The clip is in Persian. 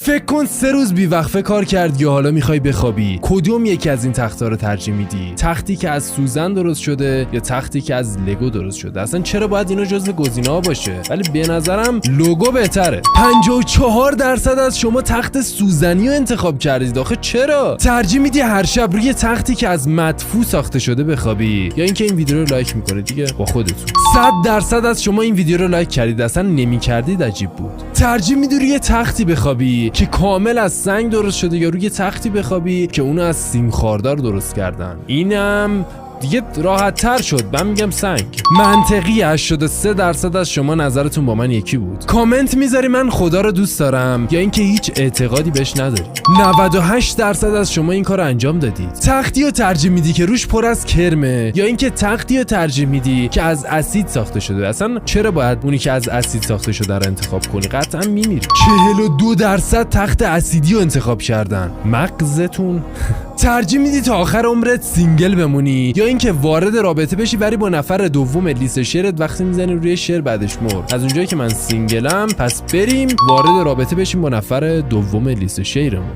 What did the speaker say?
فکر کن 3 روز بیوقفه کار کردی و حالا میخوای بخوابی. کدوم یکی از این تخت‌ها رو ترجیح میدی؟ تختی که از سوزن درست شده یا تختی که از لگو درست شده؟ اصلا چرا باید اینا جزو گزینه‌ها باشه؟ ولی به نظرم لوگو بهتره. 54% از شما تخت سوزنی رو انتخاب کردید. آخه چرا؟ ترجیح میدی هر شب روی تختی که از مدفوع ساخته شده بخوابی یا اینکه این ویدیو رو لایک میکنید دیگه با خودتون؟ 100% از شما این ویدیو رو لایک کردید. اصلا نمی‌کردید عجیب بود. ترجیح میدی روی تختی بخوابی که کامل از سنگ درست شده یا روی تختی بخوابی که اونو از سیم خاردار درست کردن؟ اینم دیگه راحت تر شد. من میگم سنگ. منطقی. 83% از شما نظرتون با من یکی بود. کامنت میذاری من خدا رو دوست دارم یا اینکه هیچ اعتقادی بهش نداری. 98% از شما این کارو انجام دادید. تختی رو ترجیح میدی که روش پر از کرمه یا اینکه تختی رو ترجیح میدی که از اسید ساخته شده؟ اصلا چرا باید اونی که از اسید ساخته شده رو انتخاب کنی؟ قطعا میمیری. 42% تخت اسیدی رو انتخاب کردن. مغزتون. ترجیح میدی تا آخر عمرت سینگل بمونی یا اینکه وارد رابطه بشی ولی با نفر دوم لیست شعرت وقتی میزنی روی شعر بعدش مرد؟ از اونجایی که من سینگلم پس بریم وارد رابطه بشیم با نفر دوم لیست شعرمون.